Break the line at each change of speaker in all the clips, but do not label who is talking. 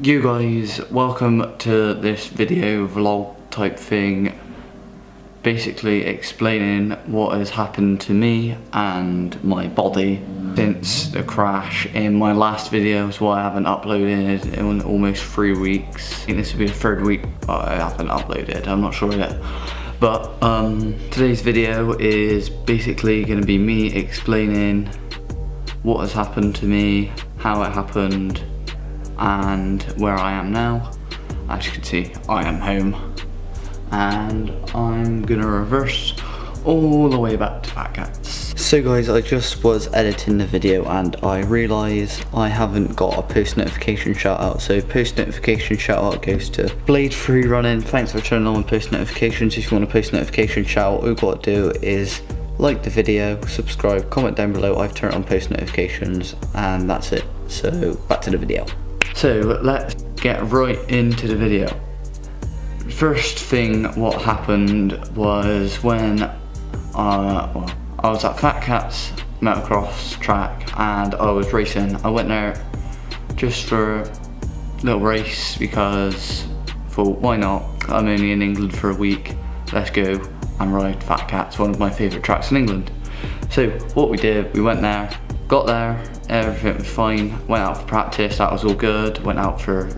You guys, welcome to this video vlog type thing, basically explaining what has happened to me and my body since the crash in my last video. Is why I haven't uploaded in almost 3 weeks. I think this will be the third week I haven't uploaded, I'm not sure yet. But today's video is basically going to be me explaining what has happened to me, how it happened, and where I am now. As you can see, I am home, and I'm gonna reverse all the way back to Fat Cats. So guys, I just was editing the video and I realised I haven't got a post notification shout out. So post notification shout out goes to Blade Free Running. Thanks for turning on post notifications. If you want a post notification shout out, all you've got to do is like the video, subscribe, comment down below. I've turned on post notifications and that's it. So back to the video. So let's get right into the video. First thing what happened was when I was at Fat Cats Motocross track and I was racing. I went there just for a little race because thought, why not? I'm only in England for a week, let's go and ride Fat Cats, one of my favourite tracks in England. So what we did, we went there, got there, everything was fine, went out for practice, that was all good, went out for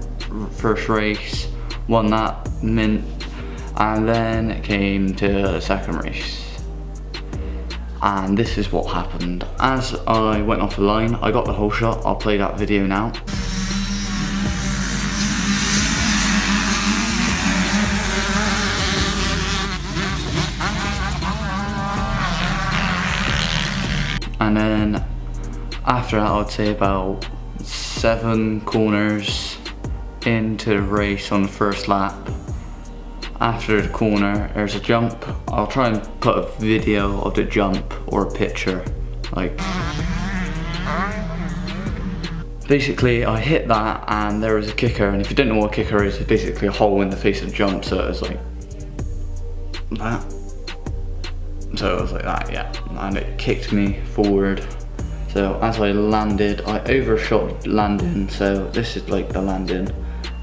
first race, won that, mint, and then it came to the second race. And this is what happened. As I went off the line, I got the whole shot, I'll play that video now. And then after that, I would say about 7 corners into the race on the first lap. After the corner, there's a jump. I'll try and put a video of the jump or a picture. Like, basically, I hit that and there was a kicker. And if you don't know what a kicker is, it's basically a hole in the face of the jump. So it was like that. So it was like that, yeah. And it kicked me forward. So as I landed, I overshot landing. So this is like the landing,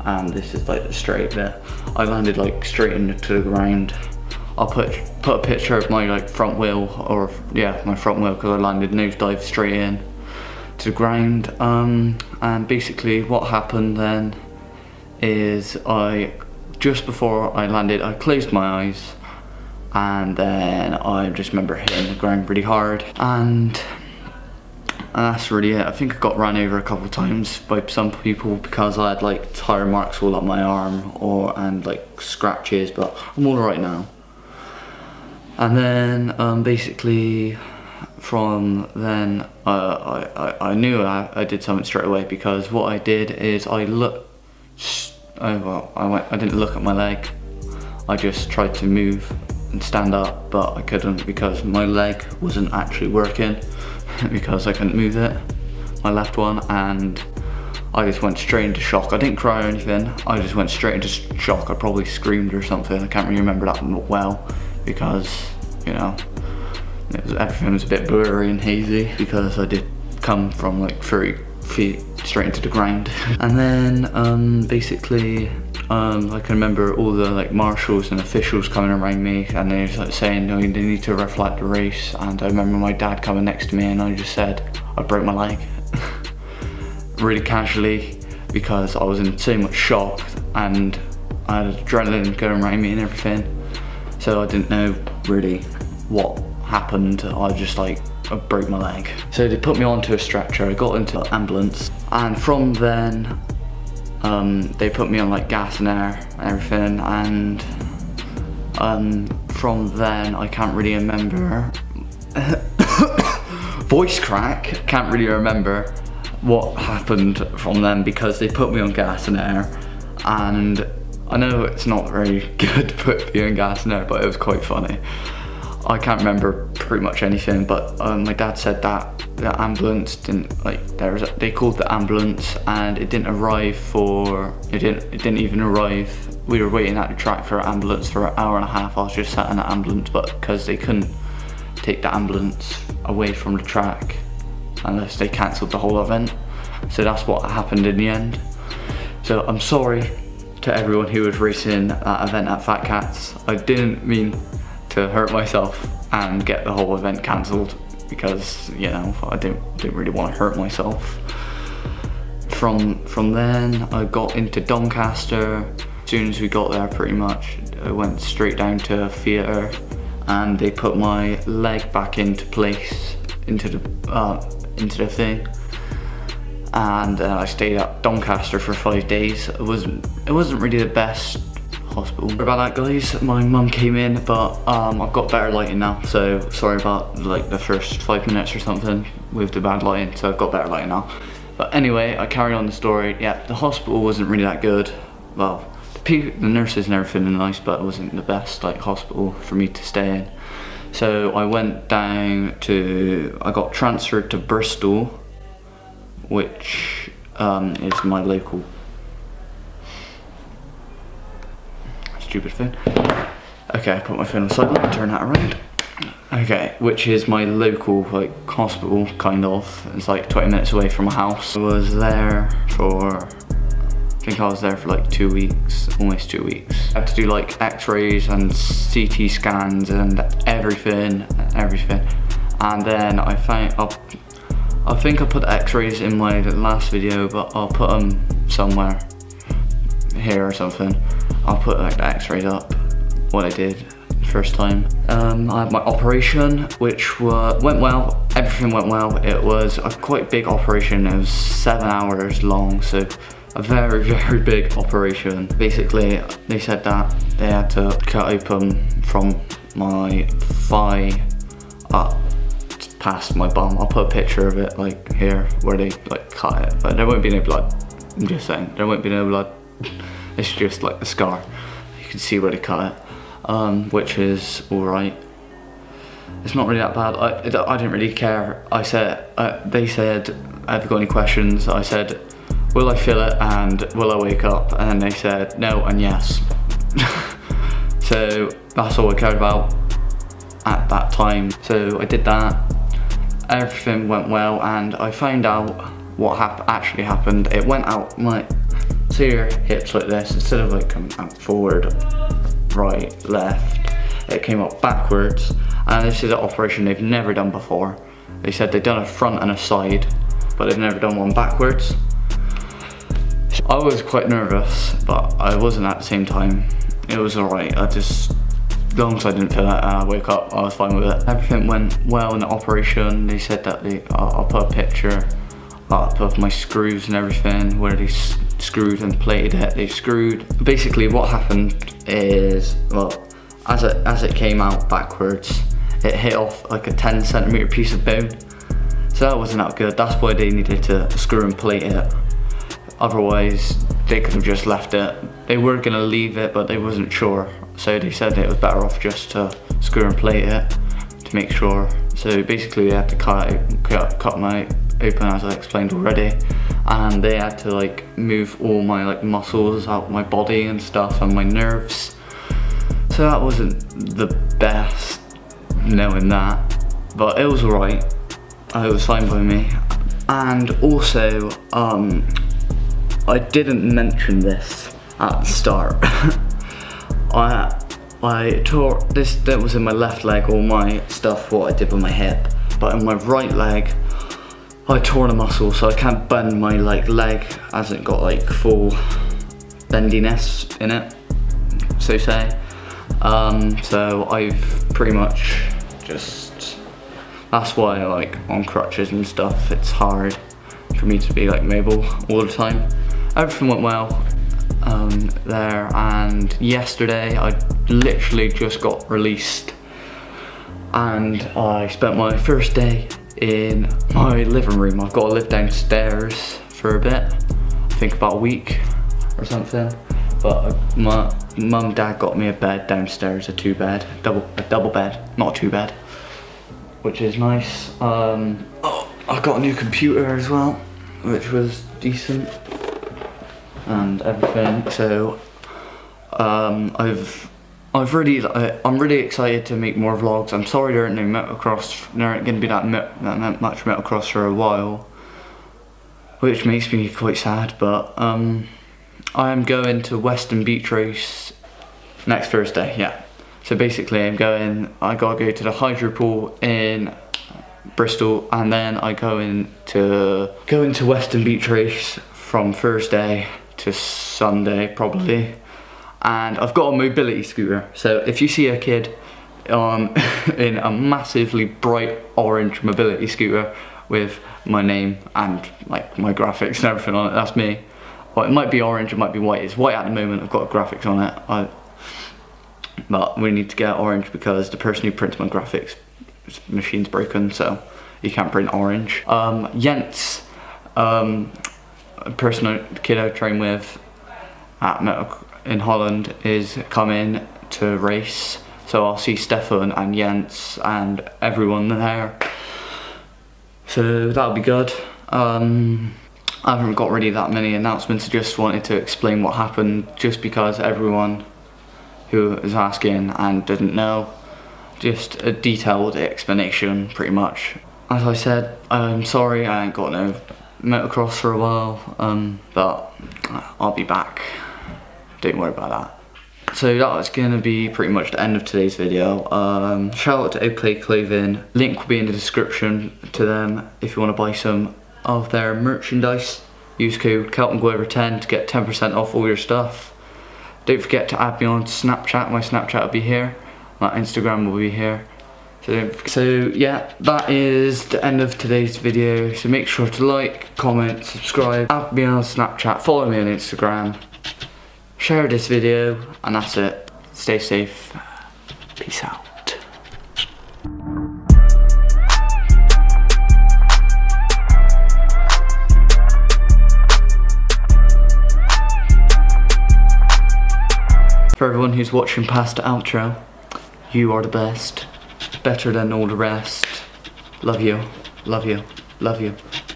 and this is like the straight bit. I landed like straight into the ground. I'll put a picture of my like front wheel, or yeah, my front wheel, because I landed nosedive straight in to the ground. And basically what happened then is just before I landed, I closed my eyes, and then I just remember hitting the ground pretty hard, and that's really it. I think I got run over a couple of times by some people because I had like tire marks all up my arm and like scratches, but I'm all right now. And then basically from then I knew I did something straight away, because what I did is I didn't look at my leg. I just tried to move and stand up, but I couldn't because my leg wasn't actually working because I couldn't move it, my left one, and I just went straight into shock. I didn't cry or anything, I just went straight into shock. I probably screamed or something, I can't really remember that well because, you know, everything was a bit blurry and hazy because I did come from like 30 feet straight into the ground. And then basically I can remember all the like marshals and officials coming around me, and they were like saying, no, they need to reflect the race. And I remember my dad coming next to me and I just said, I broke my leg. Really casually, because I was in so much shock and I had adrenaline going around me and everything. So I didn't know really what happened. I just like, I broke my leg. So they put me onto a stretcher, I got into an ambulance, and from then they put me on like gas and air and everything, and from then I can't really remember. Voice crack, can't really remember what happened from then because they put me on gas and air, and I know it's not very good to put me on gas and air, but it was quite funny. I can't remember pretty much anything, but my dad said that the ambulance didn't, like, they called the ambulance and it didn't arrive it didn't even arrive. We were waiting at the track for an ambulance for an hour and a half. I was just sat in the ambulance, but because they couldn't take the ambulance away from the track unless they cancelled the whole event. So that's what happened in the end. So I'm sorry to everyone who was racing that event at Fat Cats. I didn't mean to hurt myself and get the whole event cancelled, because, you know, I didn't really want to hurt myself. From then I got into Doncaster. As soon as we got there, pretty much I went straight down to theatre, and they put my leg back into place, into the thing, and I stayed at Doncaster for 5 days. It wasn't really the best hospital. Sorry about that, guys. My mum came in, but I've got better lighting now, so sorry about like the first 5 minutes or something with the bad lighting. So I've got better lighting now. But anyway, I carry on the story. Yeah, the hospital wasn't really that good. Well, the nurses and everything are nice, but it wasn't the best like hospital for me to stay in. So I went down to, I got transferred to Bristol, which is my local, stupid phone. Okay, I put my phone on silent, turn that around. Okay, which is my local like hospital, kind of. It's like 20 minutes away from my house. I was there for, I think I was there for like 2 weeks, almost 2 weeks. I had to do like x-rays and CT scans and everything. And then I think I put the x-rays in my last video, but I'll put them somewhere here or something. I'll put like the x-rays up, what I did the first time. I had my operation, which went well. Everything went well. It was a quite big operation. It was 7 hours long, so a very, very big operation. Basically, they said that they had to cut open from my thigh up past my bum. I'll put a picture of it like here where they like cut it, but there won't be no blood. I'm just saying, there won't be no blood. It's just like the scar. You can see where they cut it, which is alright. It's not really that bad. I didn't really care. I said, they said, have you got any questions? I said, will I feel it and will I wake up? And they said no and yes. So that's all I cared about at that time. So I did that. Everything went well, and I found out what actually happened. It went out my, see your hips like this, instead of like coming out forward, right, left, it came up backwards. And this is an operation they've never done before. They said they've done a front and a side, but they've never done one backwards. I was quite nervous, but I wasn't at the same time. It was alright. As long as I didn't feel it and I woke up, I was fine with it. Everything went well in the operation. They said that I'll put a picture up of my screws and everything, where they screwed and plated it. They screwed. Basically what happened is, well, as it came out backwards, it hit off like a 10cm piece of bone. So that wasn't that good. That's why they needed to screw and plate it. Otherwise, they could have just left it. They were gonna leave it, but they wasn't sure. So they said it was better off just to screw and plate it to make sure. So basically they had to cut my open, as I explained already. And they had to like move all my like muscles out my body and stuff, and my nerves. So that wasn't the best, knowing that, but it was alright. It was fine by me. And also, I didn't mention this at the start. I tore this, that was in my left leg, all my stuff, what I did with my hip. But in my right leg, I tore a muscle, so I can't bend my like leg, hasn't got like full bendiness in it, so say. So I've pretty much just, that's why I like on crutches and stuff. It's hard for me to be like mobile all the time. Everything went well there, and yesterday I literally just got released, and I spent my first day in my living room. I've got to live downstairs for a bit, I think about a week or something, but my mum and dad got me a bed downstairs, a double bed, not a 2-bed, which is nice. Oh, I got a new computer as well, which was decent, and everything. So I'm really excited to make more vlogs. I'm sorry there aren't no motocross. There aren't going to be that much motocross for a while, which makes me quite sad. But I am going to Western Beach Race next Thursday, yeah. So basically I gotta go to the hydro pool in Bristol, and then I go into Western Beach Race from Thursday to Sunday probably. And I've got a mobility scooter, so if you see a kid in a massively bright orange mobility scooter with my name and like my graphics and everything on it, that's me. Well, it might be orange, it might be white. It's white at the moment, I've got graphics on it. But we need to get orange because the person who prints my graphics, his machine's broken, so you can't print orange. Jens, a kid I train with in Holland, is coming to race. So I'll see Stefan and Jens and everyone there. So that'll be good. I haven't got really that many announcements, I just wanted to explain what happened just because everyone who is asking and didn't know, just a detailed explanation pretty much. As I said, I'm sorry I ain't got no motocross for a while, but I'll be back, don't worry about that. So that was going to be pretty much the end of today's video. Shout out to OWKAY Clothing, link will be in the description to them if you want to buy some of their merchandise. Use code Kelton10 to get 10% off all your stuff. Don't forget to add me on Snapchat, my Snapchat will be here, my Instagram will be here. So yeah, that is the end of today's video. So make sure to like, comment, subscribe, add me on Snapchat, follow me on Instagram, share this video, and that's it. Stay safe, peace out. For everyone who's watching past the outro, you are the best, better than all the rest. Love you, love you, love you.